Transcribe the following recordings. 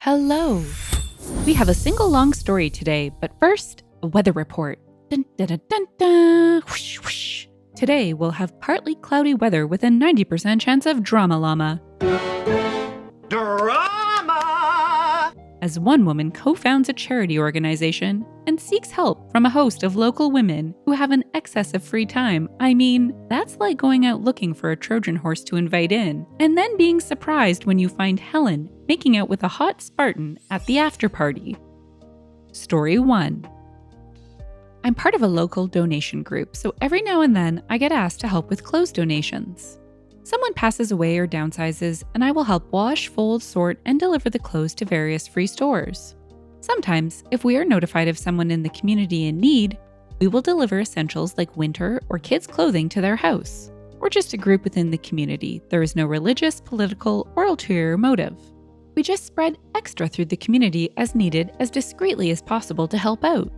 Hello! We have a single long story today, but first, a weather report. Dun, dun, dun, dun, dun. Whoosh, whoosh. Today, we'll have partly cloudy weather with a 90% chance of drama llama. Drama! As one woman co-founds a charity organization and seeks help from a host of local women who have an excess of free time. I mean, that's like going out looking for a Trojan horse to invite in, and then being surprised when you find Helen making out with a hot Spartan at the after party. Story 1. I'm part of a local donation group, so every now and then I get asked to help with clothes donations. Someone passes away or downsizes, and I will help wash, fold, sort, and deliver the clothes to various free stores. Sometimes, if we are notified of someone in the community in need, we will deliver essentials like winter or kids' clothing to their house. We're just a group within the community. There is no religious, political, or ulterior motive. We just spread extra through the community as needed as discreetly as possible to help out.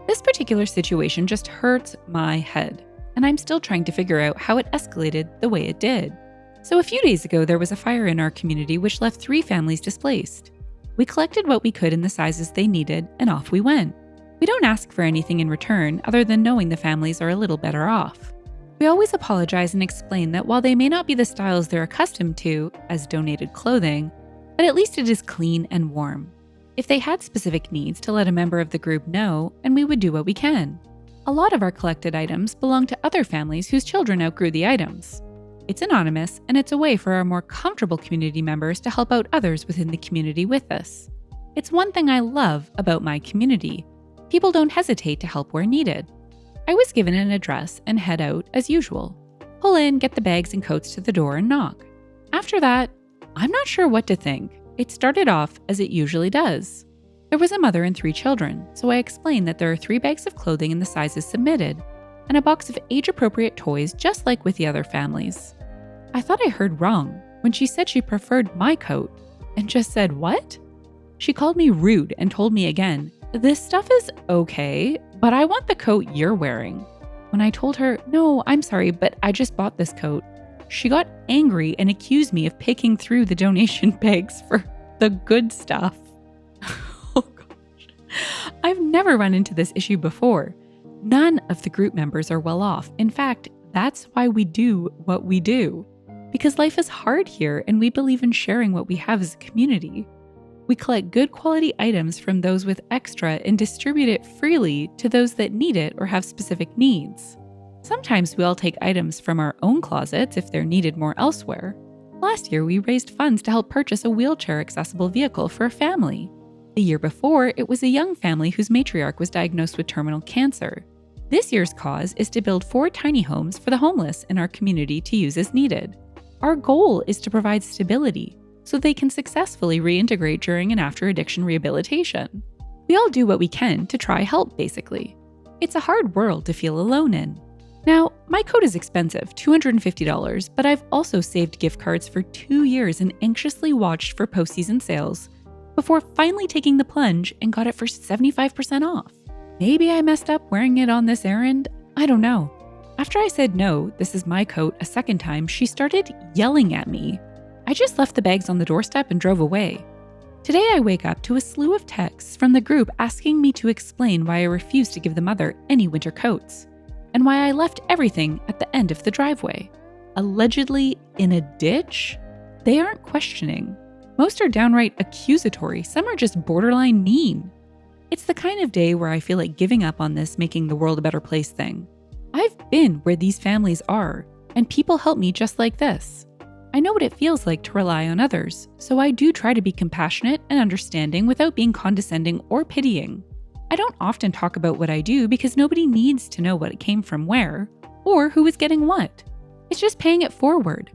This particular situation just hurts my head, and I'm still trying to figure out how it escalated the way it did. So a few days ago, there was a fire in our community which left 3 families displaced. We collected what we could in the sizes they needed, and off we went. We don't ask for anything in return other than knowing the families are a little better off. We always apologize and explain that while they may not be the styles they're accustomed to as donated clothing, but at least it is clean and warm. If they had specific needs, to let a member of the group know, and we would do what we can. A lot of our collected items belong to other families whose children outgrew the items. It's anonymous, and it's a way for our more comfortable community members to help out others within the community with us. It's one thing I love about my community. People don't hesitate to help where needed. I was given an address and head out as usual. Pull in, get the bags and coats to the door, and knock. After that, I'm not sure what to think. It started off as it usually does. There was a mother and 3 children, so I explained that there are 3 bags of clothing in the sizes submitted, and a box of age-appropriate toys just like with the other families. I thought I heard wrong when she said she preferred my coat, and just said, "What?" She called me rude and told me again, "This stuff is okay, but I want the coat you're wearing." When I told her, "No, I'm sorry, but I just bought this coat," she got angry and accused me of picking through the donation bags for the good stuff. Oh gosh. I've never run into this issue before. None of the group members are well off. In fact, that's why we do what we do. Because life is hard here and we believe in sharing what we have as a community. We collect good quality items from those with extra and distribute it freely to those that need it or have specific needs. Sometimes we all take items from our own closets if they're needed more elsewhere. Last year, we raised funds to help purchase a wheelchair-accessible vehicle for a family. The year before, it was a young family whose matriarch was diagnosed with terminal cancer. This year's cause is to build 4 tiny homes for the homeless in our community to use as needed. Our goal is to provide stability so they can successfully reintegrate during and after addiction rehabilitation. We all do what we can to try help, basically. It's a hard world to feel alone in. Now, my coat is expensive, $250, but I've also saved gift cards for 2 years and anxiously watched for post-season sales before finally taking the plunge and got it for 75% off. Maybe I messed up wearing it on this errand? I don't know. After I said no, this is my coat, a second time, she started yelling at me. I just left the bags on the doorstep and drove away. Today I wake up to a slew of texts from the group asking me to explain why I refused to give the mother any winter coats, and why I left everything at the end of the driveway. Allegedly in a ditch? They aren't questioning. Most are downright accusatory, some are just borderline mean. It's the kind of day where I feel like giving up on this making the world a better place thing. I've been where these families are, and people help me just like this. I know what it feels like to rely on others, so I do try to be compassionate and understanding without being condescending or pitying. I don't often talk about what I do because nobody needs to know what it came from where, or who is getting what. It's just paying it forward.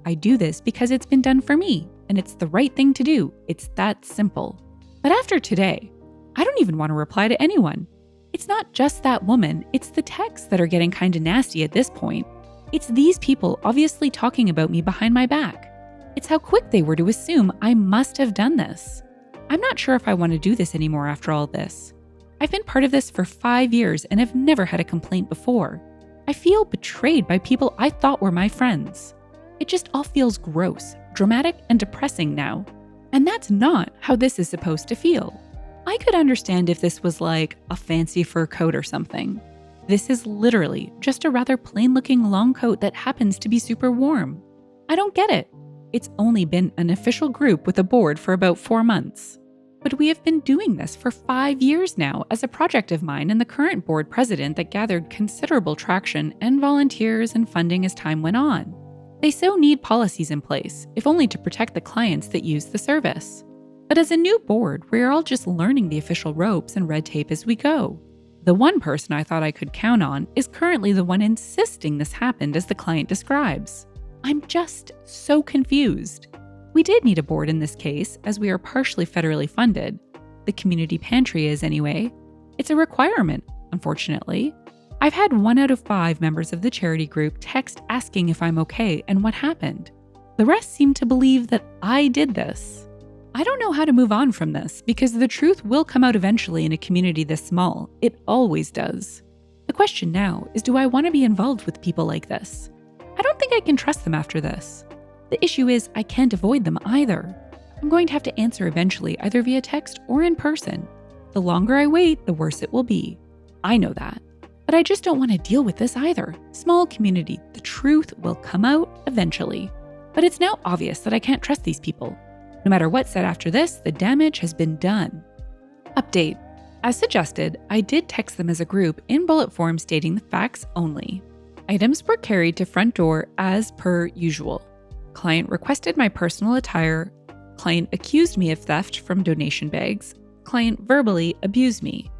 I do this because it's been done for me, and it's the right thing to do. It's that simple. But after today, I don't even want to reply to anyone. It's not just that woman, it's the texts that are getting kinda nasty at this point. It's these people obviously talking about me behind my back. It's how quick they were to assume I must have done this. I'm not sure if I want to do this anymore after all this. I've been part of this for 5 years and have never had a complaint before. I feel betrayed by people I thought were my friends. It just all feels gross, dramatic, and depressing now. And that's not how this is supposed to feel. I could understand if this was like a fancy fur coat or something. This is literally just a rather plain-looking long coat that happens to be super warm. I don't get it. It's only been an official group with a board for about 4 months. But we have been doing this for 5 years now as a project of mine and the current board president that gathered considerable traction and volunteers and funding as time went on. They so need policies in place, if only to protect the clients that use the service. But as a new board, we're all just learning the official ropes and red tape as we go. The one person I thought I could count on is currently the one insisting this happened as the client describes. I'm just so confused. We did need a board in this case, as we are partially federally funded. The community pantry is anyway. It's a requirement, unfortunately. I've had 1 out of 5 members of the charity group text asking if I'm okay and what happened. The rest seem to believe that I did this. I don't know how to move on from this because the truth will come out eventually in a community this small. It always does. The question now is, do I want to be involved with people like this? I don't think I can trust them after this. The issue is I can't avoid them either. I'm going to have to answer eventually, either via text or in person. The longer I wait, the worse it will be. I know that. But I just don't want to deal with this either. Small community, the truth will come out eventually. But it's now obvious that I can't trust these people. No matter what's said after this, the damage has been done. Update. As suggested, I did text them as a group in bullet form stating the facts only. Items were carried to front door as per usual. Client requested my personal attire. Client accused me of theft from donation bags. Client verbally abused me.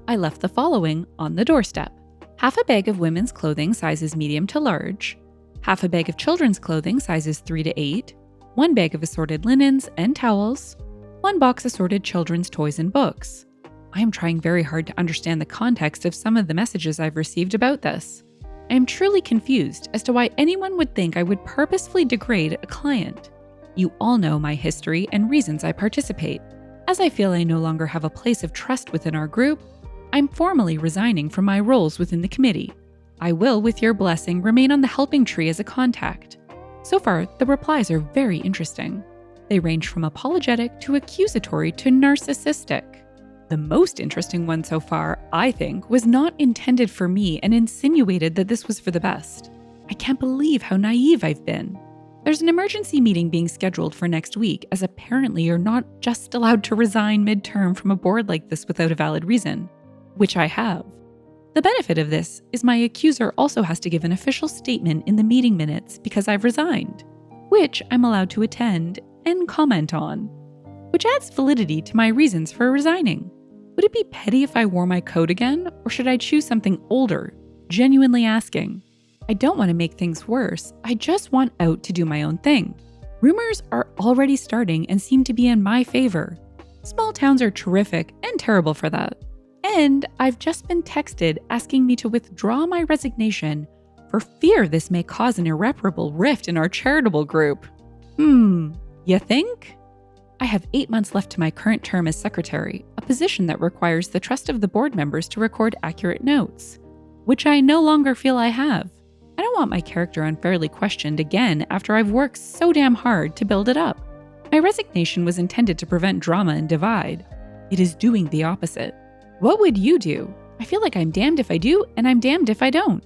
I left the following on the doorstep: half a bag of women's clothing sizes medium to large, half a bag of children's clothing sizes 3 to 8, 1 bag of assorted linens and towels, 1 box assorted children's toys and books. I am trying very hard to understand the context of some of the messages I've received about this. I am truly confused as to why anyone would think I would purposefully degrade a client. You all know my history and reasons I participate. As I feel I no longer have a place of trust within our group, I'm formally resigning from my roles within the committee. I will, with your blessing, remain on the helping tree as a contact. So far, the replies are very interesting. They range from apologetic to accusatory to narcissistic. The most interesting one so far, I think, was not intended for me and insinuated that this was for the best. I can't believe how naive I've been. There's an emergency meeting being scheduled for next week, as apparently you're not just allowed to resign midterm from a board like this without a valid reason, which I have. The benefit of this is my accuser also has to give an official statement in the meeting minutes because I've resigned, which I'm allowed to attend and comment on, which adds validity to my reasons for resigning. Would it be petty if I wore my coat again, or should I choose something older? Genuinely asking. I don't want to make things worse. I just want out to do my own thing. Rumors are already starting and seem to be in my favor. Small towns are terrific and terrible for that. And I've just been texted asking me to withdraw my resignation for fear this may cause an irreparable rift in our charitable group. You think? I have 8 months left to my current term as secretary, a position that requires the trust of the board members to record accurate notes, which I no longer feel I have. I don't want my character unfairly questioned again after I've worked so damn hard to build it up. My resignation was intended to prevent drama and divide. It is doing the opposite. What would you do? I feel like I'm damned if I do, and I'm damned if I don't.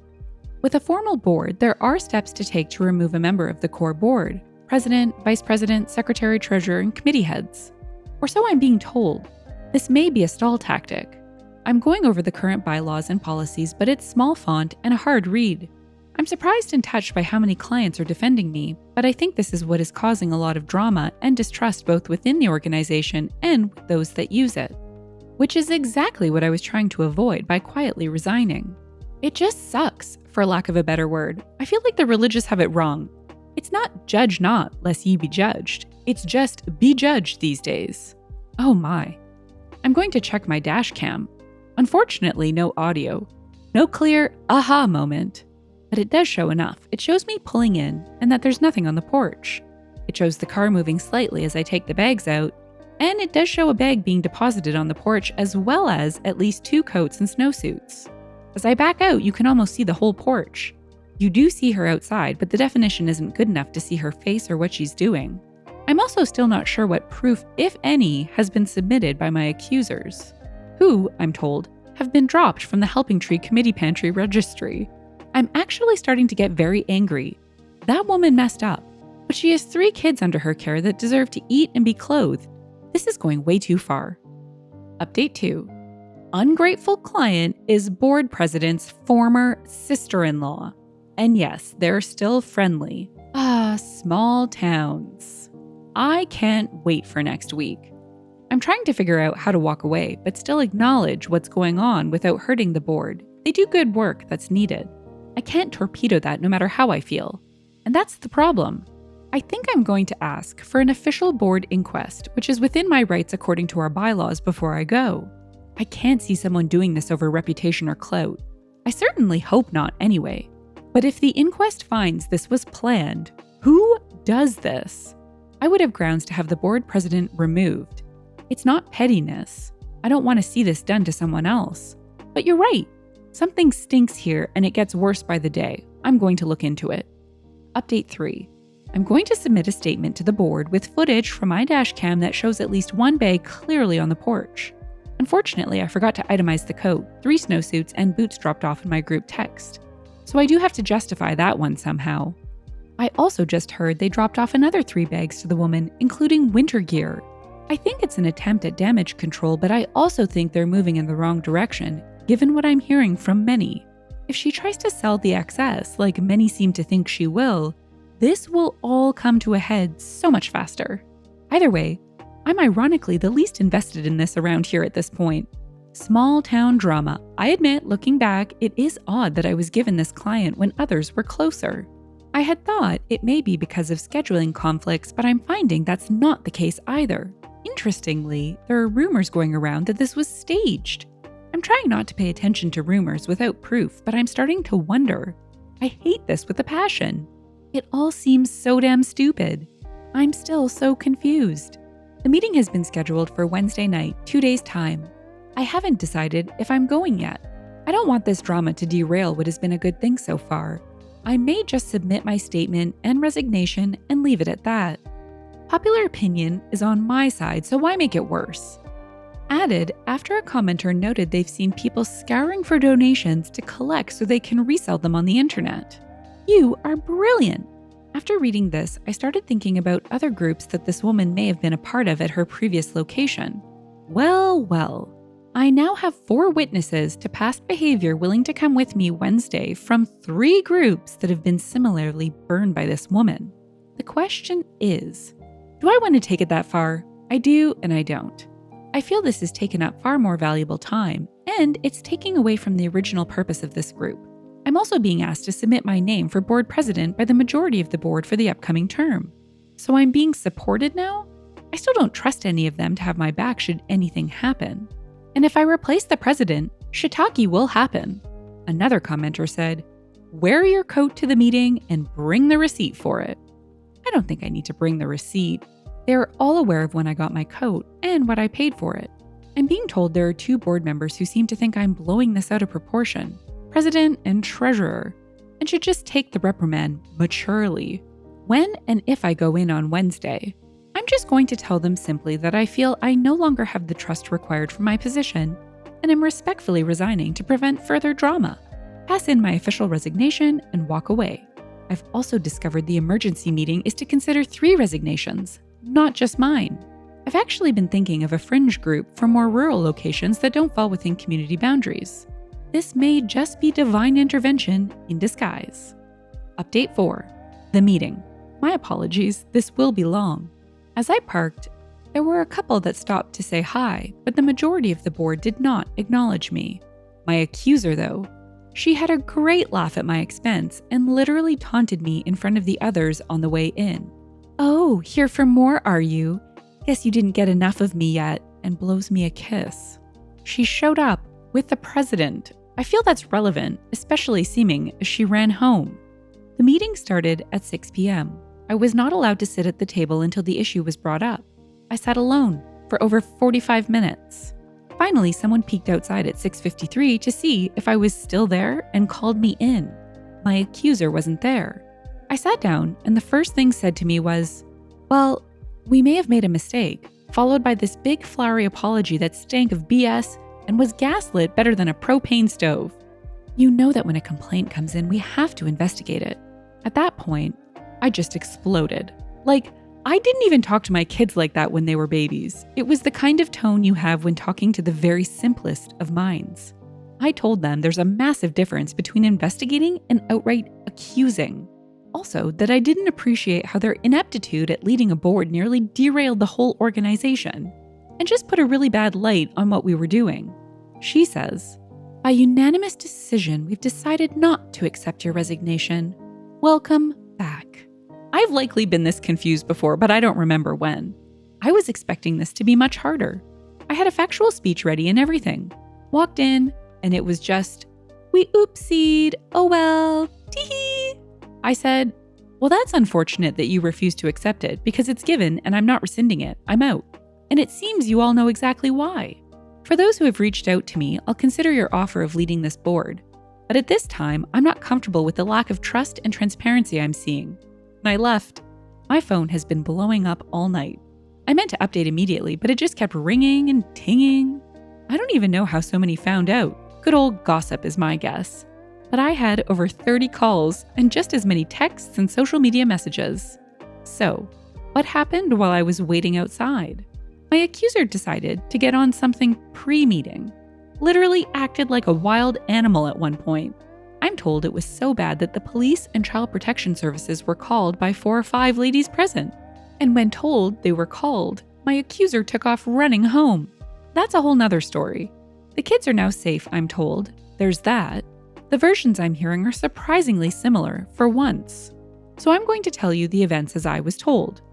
With a formal board, there are steps to take to remove a member of the core board: president, vice president, secretary, treasurer, and committee heads. Or so I'm being told. This may be a stall tactic. I'm going over the current bylaws and policies, but it's small font and a hard read. I'm surprised and touched by how many clients are defending me, but I think this is what is causing a lot of drama and distrust both within the organization and with those that use it. Which is exactly what I was trying to avoid by quietly resigning. It just sucks, for lack of a better word. I feel like the religious have it wrong. It's not judge not, lest ye be judged. It's just be judged these days. Oh my. I'm going to check my dash cam. Unfortunately, no audio. No clear aha moment. But it does show enough. It shows me pulling in and that there's nothing on the porch. It shows the car moving slightly as I take the bags out. And it does show a bag being deposited on the porch, as well as at least 2 coats and snowsuits. As I back out, you can almost see the whole porch. You do see her outside, but the definition isn't good enough to see her face or what she's doing. I'm also still not sure what proof, if any, has been submitted by my accusers, who, I'm told, have been dropped from the Helping Tree Committee Pantry registry. I'm actually starting to get very angry. That woman messed up, but she has 3 kids under her care that deserve to eat and be clothed. This is going way too far. Update 2. Ungrateful client is board president's former sister-in-law. And yes, they're still friendly. Small towns. I can't wait for next week. I'm trying to figure out how to walk away, but still acknowledge what's going on without hurting the board. They do good work that's needed. I can't torpedo that no matter how I feel. And that's the problem. I think I'm going to ask for an official board inquest, which is within my rights according to our bylaws before I go. I can't see someone doing this over reputation or clout. I certainly hope not anyway. But if the inquest finds this was planned, who does this? I would have grounds to have the board president removed. It's not pettiness. I don't want to see this done to someone else. But you're right. Something stinks here and it gets worse by the day. I'm going to look into it. Update 3. I'm going to submit a statement to the board with footage from my dash cam that shows at least 1 bag clearly on the porch. Unfortunately, I forgot to itemize the coat, 3 snowsuits, and boots dropped off in my group text. So I do have to justify that one somehow. I also just heard they dropped off another 3 bags to the woman, including winter gear. I think it's an attempt at damage control, but I also think they're moving in the wrong direction, given what I'm hearing from many. If she tries to sell the excess, like many seem to think she will, this will all come to a head so much faster. Either way, I'm ironically the least invested in this around here at this point. Small town drama. I admit, looking back, it is odd that I was given this client when others were closer. I had thought it may be because of scheduling conflicts, but I'm finding that's not the case either. Interestingly, there are rumors going around that this was staged. I'm trying not to pay attention to rumors without proof, but I'm starting to wonder. I hate this with a passion. It all seems so damn stupid. I'm still so confused. The meeting has been scheduled for Wednesday night, 2 days' time. I haven't decided if I'm going yet. I don't want this drama to derail what has been a good thing so far. I may just submit my statement and resignation and leave it at that. Popular opinion is on my side, so why make it worse? Added after a commenter noted they've seen people scouring for donations to collect so they can resell them on the internet. You are brilliant! After reading this, I started thinking about other groups that this woman may have been a part of at her previous location. Well. I now have 4 witnesses to past behavior willing to come with me Wednesday from 3 groups that have been similarly burned by this woman. The question is, do I want to take it that far? I do and I don't. I feel this has taken up far more valuable time, and it's taking away from the original purpose of this group. I'm also being asked to submit my name for board president by the majority of the board for the upcoming term. So I'm being supported now? I still don't trust any of them to have my back should anything happen. And if I replace the president, shiitake will happen. Another commenter said, "Wear your coat to the meeting and bring the receipt for it." I don't think I need to bring the receipt. They're all aware of when I got my coat and what I paid for it. I'm being told there are 2 board members who seem to think I'm blowing this out of proportion, president and treasurer, and should just take the reprimand maturely. When and if I go in on Wednesday, I'm just going to tell them simply that I feel I no longer have the trust required for my position, and am respectfully resigning to prevent further drama. Pass in my official resignation and walk away. I've also discovered the emergency meeting is to consider 3 resignations, not just mine. I've actually been thinking of a fringe group for more rural locations that don't fall within community boundaries. This may just be divine intervention in disguise. Update 4. The meeting. My apologies, this will be long. As I parked, there were a couple that stopped to say hi, but the majority of the board did not acknowledge me. My accuser, though, she had a great laugh at my expense and literally taunted me in front of the others on the way in. "Oh, here for more, are you? Guess you didn't get enough of me yet," and blows me a kiss. She showed up with the president. I feel that's relevant, especially seeming as she ran home. The meeting started at 6 p.m. I was not allowed to sit at the table until the issue was brought up. I sat alone for over 45 minutes. Finally, someone peeked outside at 6:53 to see if I was still there and called me in. My accuser wasn't there. I sat down, and the first thing said to me was, "Well, We may have made a mistake, followed by this big flowery apology that stank of BS and was gaslit better than a propane stove. You know that when a complaint comes in, we have to investigate it. At that point, I just exploded. Like, I didn't even talk to my kids like that when they were babies. It was the kind of tone you have when talking to the very simplest of minds. I told them there's a massive difference between investigating and outright accusing. Also, that I didn't appreciate how their ineptitude at leading a board nearly derailed the whole organization, and just put a really bad light on what we were doing. She says, "By unanimous decision, we've decided not to accept your resignation. Welcome back." I've likely been this confused before, but I don't remember when. I was expecting this to be much harder. I had a factual speech ready and everything. Walked in, and it was just, "We oopsied, oh well, tee-hee." I said, "Well, that's unfortunate that you refuse to accept it because it's given and I'm not rescinding it. I'm out. And it seems you all know exactly why. For those who have reached out to me, I'll consider your offer of leading this board. But at this time, I'm not comfortable with the lack of trust and transparency I'm seeing." And I left. My phone has been blowing up all night. I meant to update immediately, but it just kept ringing and tinging. I don't even know how so many found out. Good old gossip is my guess. But I had over 30 calls and just as many texts and social media messages. So, what happened while I was waiting outside? My accuser decided to get on something pre-meeting. Literally acted like a wild animal at one point. I'm told it was so bad that the police and child protection services were called by 4 or 5 ladies present. And when told they were called, my accuser took off running home. That's a whole nother story. The kids are now safe, I'm told. There's that. The versions I'm hearing are surprisingly similar, for once. So I'm going to tell you the events as I was told.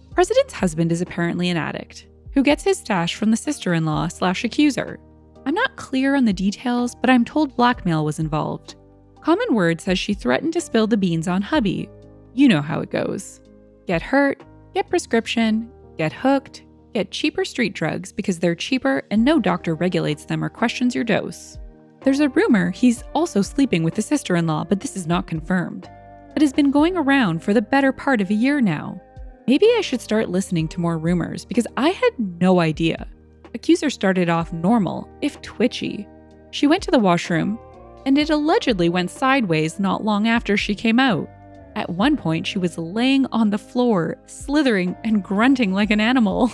President's husband is apparently an addict, who gets his stash from the sister-in-law/accuser. I'm not clear on the details, but I'm told blackmail was involved. Common Word says she threatened to spill the beans on hubby. You know how it goes. Get hurt, get prescription, get hooked, get cheaper street drugs because they're cheaper and no doctor regulates them or questions your dose. There's a rumor he's also sleeping with the sister-in-law, but this is not confirmed. It has been going around for the better part of a year now. Maybe I should start listening to more rumors because I had no idea. Accuser started off normal, if twitchy. She went to the washroom, and it allegedly went sideways not long after she came out. At one point, she was laying on the floor, slithering and grunting like an animal.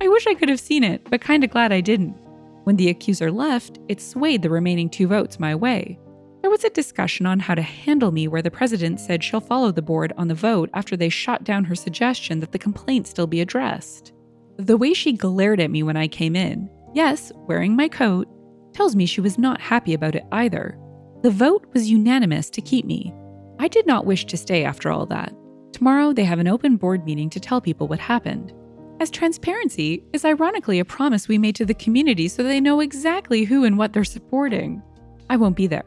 I wish I could have seen it, but kinda glad I didn't. When the accuser left, it swayed the remaining 2 votes my way. There was a discussion on how to handle me where the president said she'll follow the board on the vote after they shot down her suggestion that the complaint still be addressed. The way she glared at me when I came in, yes, wearing my coat, tells me she was not happy about it either. The vote was unanimous to keep me. I did not wish to stay after all that. Tomorrow they have an open board meeting to tell people what happened. As transparency is ironically a promise we made to the community so they know exactly who and what they're supporting. I won't be there,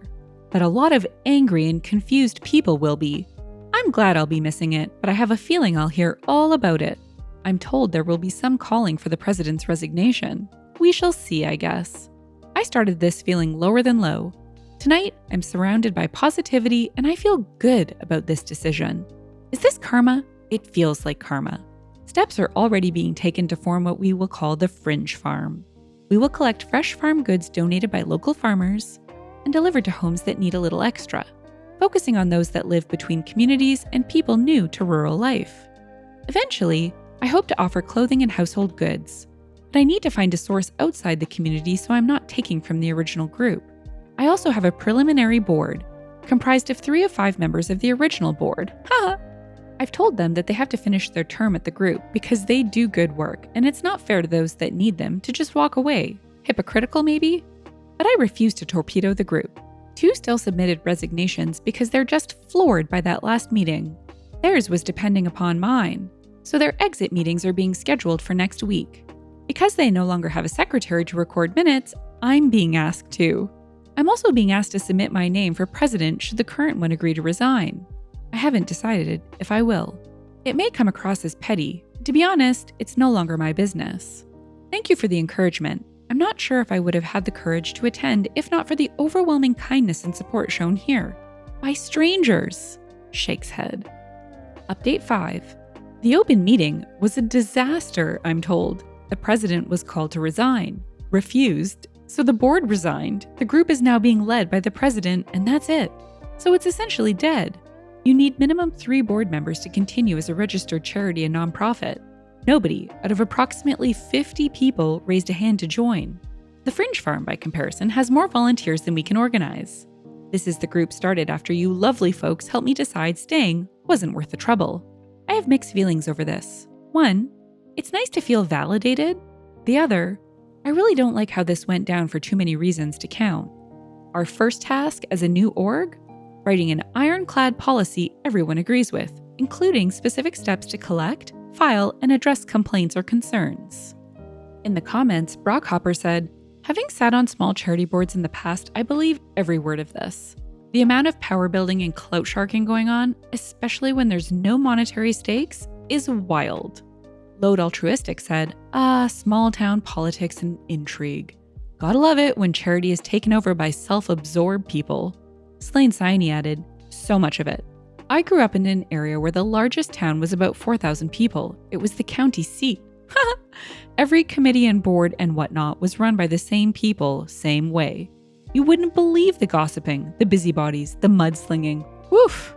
but a lot of angry and confused people will be. I'm glad I'll be missing it, but I have a feeling I'll hear all about it. I'm told there will be some calling for the president's resignation. We shall see, I guess. I started this feeling lower than low. Tonight, I'm surrounded by positivity and I feel good about this decision. Is this karma? It feels like karma. Steps are already being taken to form what we will call the Fringe Farm. We will collect fresh farm goods donated by local farmers and delivered to homes that need a little extra, focusing on those that live between communities and people new to rural life. Eventually, I hope to offer clothing and household goods, but I need to find a source outside the community so I'm not taking from the original group. I also have a preliminary board, comprised of 3 of 5 members of the original board. Haha! I've told them that they have to finish their term at the group because they do good work, and it's not fair to those that need them to just walk away. Hypocritical, maybe? But I refuse to torpedo the group. 2 still submitted resignations because they're just floored by that last meeting. Theirs was depending upon mine, so their exit meetings are being scheduled for next week. Because they no longer have a secretary to record minutes, I'm being asked to. I'm also being asked to submit my name for president should the current one agree to resign. I haven't decided if I will. It may come across as petty. To be honest, it's no longer my business. Thank you for the encouragement. I'm not sure if I would have had the courage to attend if not for the overwhelming kindness and support shown here. By strangers. Shakes head. Update 5. The open meeting was a disaster, I'm told. The president was called to resign, refused, so the board resigned. The group is now being led by the president, and that's it. So it's essentially dead. You need minimum 3 board members to continue as a registered charity and nonprofit. Nobody, out of approximately 50 people, raised a hand to join. The Fringe Farm, by comparison, has more volunteers than we can organize. This is the group started after you lovely folks helped me decide staying wasn't worth the trouble. I have mixed feelings over this. One, it's nice to feel validated. The other, I really don't like how this went down for too many reasons to count. Our first task as a new org? Writing an ironclad policy everyone agrees with, including specific steps to collect, file, and address complaints or concerns. In the comments, Brockhopper said, having sat on small charity boards in the past, I believe every word of this. The amount of power building and clout sharking going on, especially when there's no monetary stakes, is wild. Load Altruistic said, small town politics and intrigue. Gotta love it when charity is taken over by self-absorbed people. Slain Sione added, so much of it. I grew up in an area where the largest town was about 4,000 people. It was the county seat. Every committee and board and whatnot was run by the same people, same way. You wouldn't believe the gossiping, the busybodies, the mudslinging. Woof!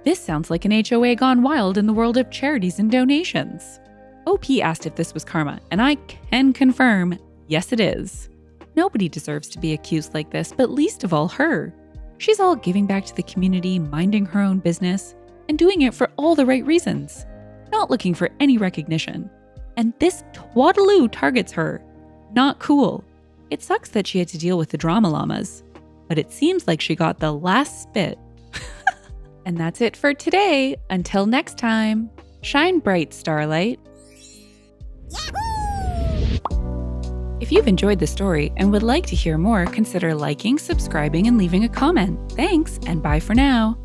This sounds like an HOA gone wild in the world of charities and donations. OP asked if this was karma, and I can confirm, yes it is. Nobody deserves to be accused like this, but least of all her. She's all giving back to the community, minding her own business, and doing it for all the right reasons. Not looking for any recognition. And this twaddaloo targets her. Not cool. It sucks that she had to deal with the drama llamas, but it seems like she got the last spit. And that's it for today. Until next time, shine bright, Starlight. If you've enjoyed the story and would like to hear more, consider liking, subscribing, and leaving a comment. Thanks, and bye for now.